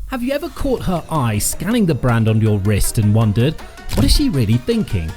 Have you ever caught her eye scanning the brand on your wrist and wondered, what is she really thinking?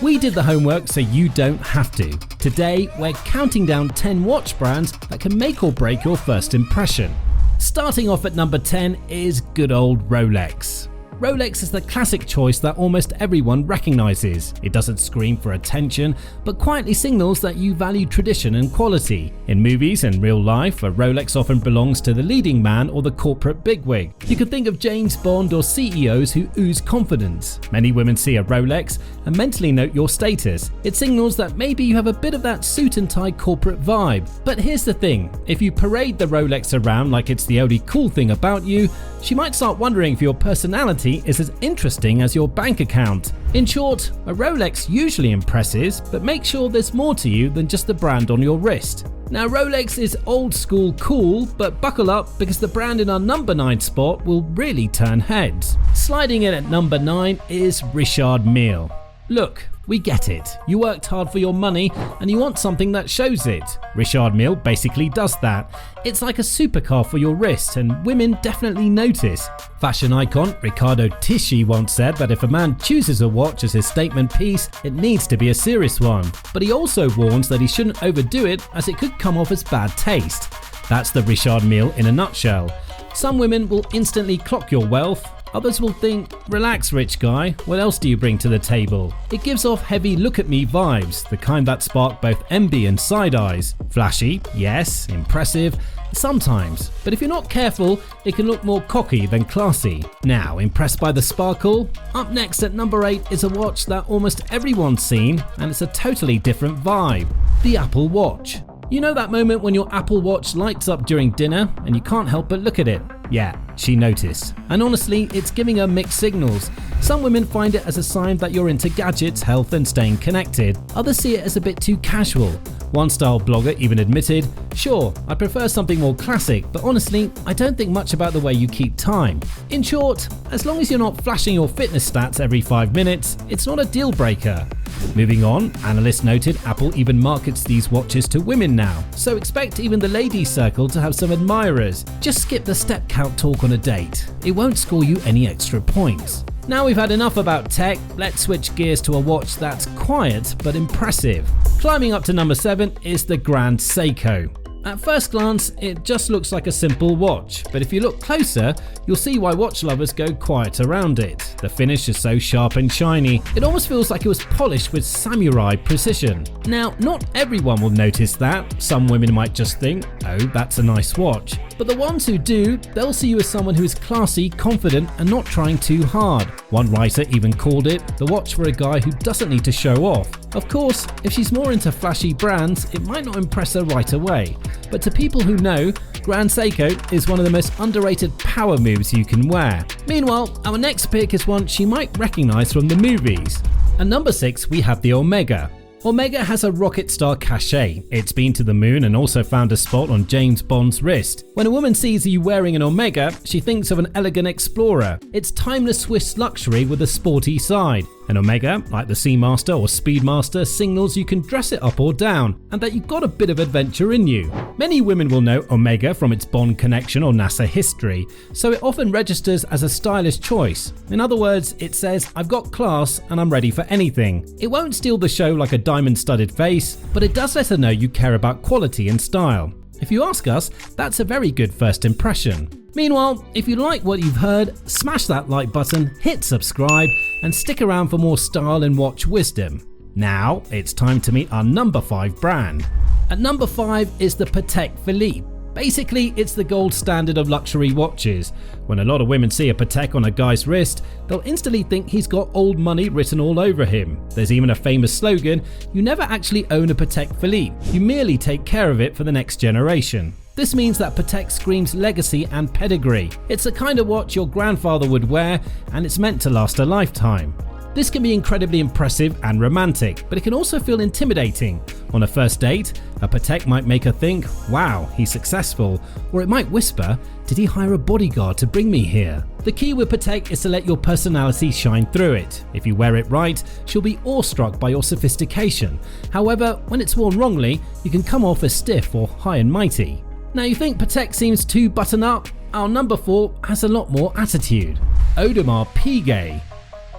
We did the homework so you don't have to. Today, we're counting down 10 watch brands that can make or break your first impression. Starting off at number 10 is good old Rolex. Rolex is the classic choice that almost everyone recognizes. It doesn't scream for attention, but quietly signals that you value tradition and quality. In movies and real life, a Rolex often belongs to the leading man or the corporate bigwig. You could think of James Bond or CEOs who ooze confidence. Many women see a Rolex and mentally note your status. It signals that maybe you have a bit of that suit and tie corporate vibe. But here's the thing, if you parade the Rolex around like it's the only cool thing about you, she might start wondering if your personality is as interesting as your bank account. In short, a Rolex usually impresses, but make sure there's more to you than just the brand on your wrist. Now, Rolex is old school cool, but buckle up because the brand in our number 9 spot will really turn heads. Sliding in at number 9 is Richard Mille. Look, we get it. You worked hard for your money and you want something that shows it. Richard Mille basically does that. It's like a supercar for your wrist and women definitely notice. Fashion icon Riccardo Tisci once said that if a man chooses a watch as his statement piece, it needs to be a serious one. But he also warns that he shouldn't overdo it as it could come off as bad taste. That's the Richard Mille in a nutshell. Some women will instantly clock your wealth. Others will think, relax rich guy, what else do you bring to the table? It gives off heavy look at me vibes, the kind that spark both envy and side eyes. Flashy, yes, impressive, sometimes, but if you're not careful, it can look more cocky than classy. Now, impressed by the sparkle? Up next at number 8 is a watch that almost everyone's seen, and it's a totally different vibe, the Apple Watch. You know that moment when your Apple Watch lights up during dinner and you can't help but look at it? Yeah, she noticed. And honestly, it's giving her mixed signals. Some women find it as a sign that you're into gadgets, health and staying connected. Others see it as a bit too casual. One style blogger even admitted, sure, I prefer something more classic, but honestly, I don't think much about the way you keep time. In short, as long as you're not flashing your fitness stats every 5 minutes, it's not a deal breaker. Moving on, analysts noted Apple even markets these watches to women now, so expect even the ladies' circle to have some admirers. Just skip the step count talk on a date. It won't score you any extra points. Now we've had enough about tech, let's switch gears to a watch that's quiet but impressive. Climbing up to number 7 is the Grand Seiko. At first glance, it just looks like a simple watch, but if you look closer, you'll see why watch lovers go quiet around it. The finish is so sharp and shiny, it almost feels like it was polished with samurai precision. Now, not everyone will notice that. Some women might just think, oh, that's a nice watch. But the ones who do, they'll see you as someone who is classy, confident, and not trying too hard. One writer even called it the watch for a guy who doesn't need to show off. Of course, if she's more into flashy brands, it might not impress her right away. But to people who know, Grand Seiko is one of the most underrated power moves you can wear. Meanwhile, our next pick is one she might recognize from the movies. At number 6, we have the Omega. Omega has a rocket star cachet. It's been to the moon and also found a spot on James Bond's wrist. When a woman sees you wearing an Omega, she thinks of an elegant explorer. It's timeless Swiss luxury with a sporty side. An Omega, like the Seamaster or Speedmaster, signals you can dress it up or down, and that you've got a bit of adventure in you. Many women will know Omega from its Bond connection or NASA history, so it often registers as a stylish choice. In other words, it says, I've got class and I'm ready for anything. It won't steal the show like a diamond-studded face, but it does let her know you care about quality and style. If you ask us, that's a very good first impression. Meanwhile, if you like what you've heard, smash that like button, hit subscribe, and stick around for more style and watch wisdom. Now, it's time to meet our number 5 brand. At number 5 is the Patek Philippe. Basically, it's the gold standard of luxury watches. When a lot of women see a Patek on a guy's wrist, they'll instantly think he's got old money written all over him. There's even a famous slogan, you never actually own a Patek Philippe, you merely take care of it for the next generation. This means that Patek screams legacy and pedigree. It's the kind of watch your grandfather would wear, and it's meant to last a lifetime. This can be incredibly impressive and romantic, but it can also feel intimidating. On a first date, a Patek might make her think, wow, he's successful, or it might whisper, did he hire a bodyguard to bring me here? The key with Patek is to let your personality shine through it. If you wear it right, she'll be awestruck by your sophistication. However, when it's worn wrongly, you can come off as stiff or high and mighty. Now you think Patek seems too button up? Our number 4 has a lot more attitude. Audemars Piguet.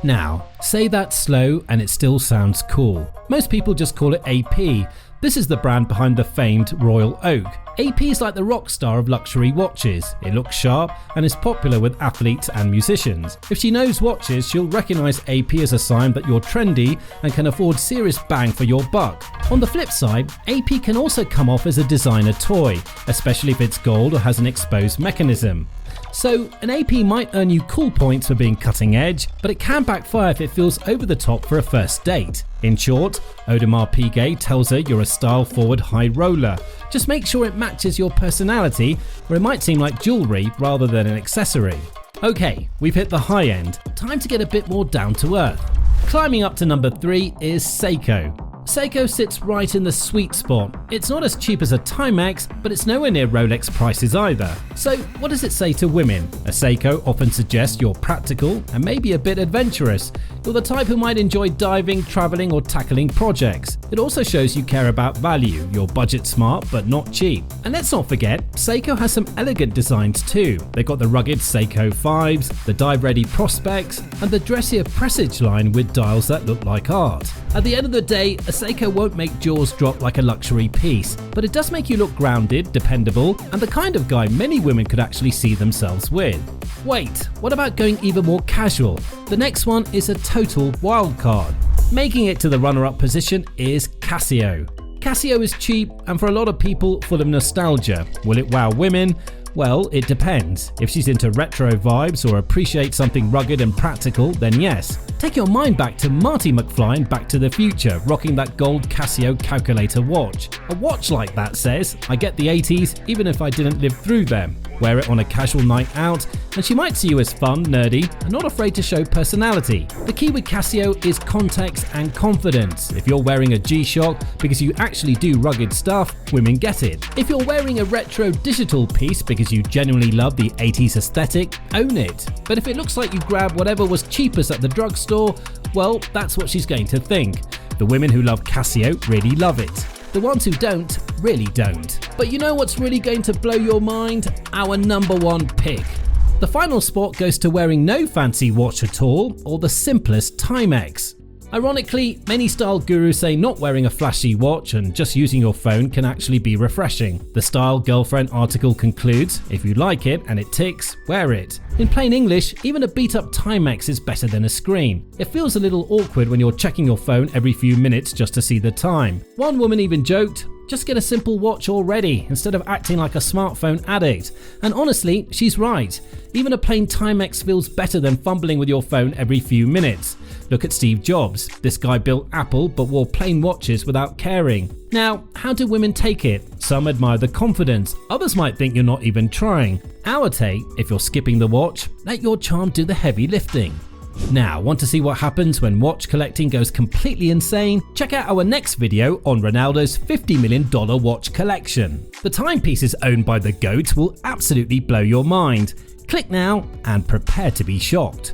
Now, say that slow and it still sounds cool. Most people just call it AP. This is the brand behind the famed Royal Oak. AP is like the Rockstar of luxury watches. It looks sharp and is popular with athletes and musicians. If she knows watches, she'll recognize AP as a sign that you're trendy and can afford serious bang for your buck. On the flip side, AP can also come off as a designer toy, especially if it's gold or has an exposed mechanism. So an AP might earn you cool points for being cutting edge, but it can backfire if it feels over the top for a first date. In short, Audemars Piguet tells her you're a style-forward high roller. Just make sure it matches your personality, or it might seem like jewelry rather than an accessory. Okay, we've hit the high end. Time to get a bit more down to earth. Climbing up to number 3 is Seiko. Seiko sits right in the sweet spot. It's not as cheap as a Timex, but it's nowhere near Rolex prices either. So what does it say to women? A Seiko often suggests you're practical and maybe a bit adventurous. You're the type who might enjoy diving, traveling or tackling projects. It also shows you care about value. You're budget smart but not cheap. And let's not forget, Seiko has some elegant designs too. They've got the rugged Seiko 5s, the dive-ready Prospects, and the dressier Presage line with dials that look like art. At the end of the day, a Seiko won't make jaws drop like a luxury piece, but it does make you look grounded, dependable, and the kind of guy many women could actually see themselves with. Wait, what about going even more casual? The next one is a total wild card. Making it to the runner-up position is Casio. Casio is cheap and for a lot of people full of nostalgia. Will it wow women? Well, it depends. If she's into retro vibes or appreciates something rugged and practical, then yes. Take your mind back to Marty McFly in Back to the Future, rocking that gold Casio calculator watch. A watch like that says, I get the 80s even if I didn't live through them. Wear it on a casual night out, and she might see you as fun, nerdy, and not afraid to show personality. The key with Casio is context and confidence. If you're wearing a G-Shock because you actually do rugged stuff, women get it. If you're wearing a retro digital piece because you genuinely love the 80s aesthetic, own it. But if it looks like you grabbed whatever was cheapest at the drugstore, well, that's what she's going to think. The women who love Casio really love it. The ones who don't, really don't. But you know what's really going to blow your mind? Our number 1 pick. The final spot goes to wearing no fancy watch at all, or the simplest Timex. Ironically, many style gurus say not wearing a flashy watch and just using your phone can actually be refreshing. The Style Girlfriend article concludes, if you like it and it ticks, wear it. In plain English, even a beat-up Timex is better than a screen. It feels a little awkward when you're checking your phone every few minutes just to see the time. One woman even joked, just get a simple watch already instead of acting like a smartphone addict. And honestly, she's right. Even a plain Timex feels better than fumbling with your phone every few minutes. Look at Steve Jobs. This guy built Apple but wore plain watches without caring. Now, how do women take it? Some admire the confidence, others might think you're not even trying. Our take, if you're skipping the watch, let your charm do the heavy lifting. Now, want to see what happens when watch collecting goes completely insane? Check out our next video on Ronaldo's $50 million watch collection. The timepieces owned by the GOAT will absolutely blow your mind. Click now and prepare to be shocked.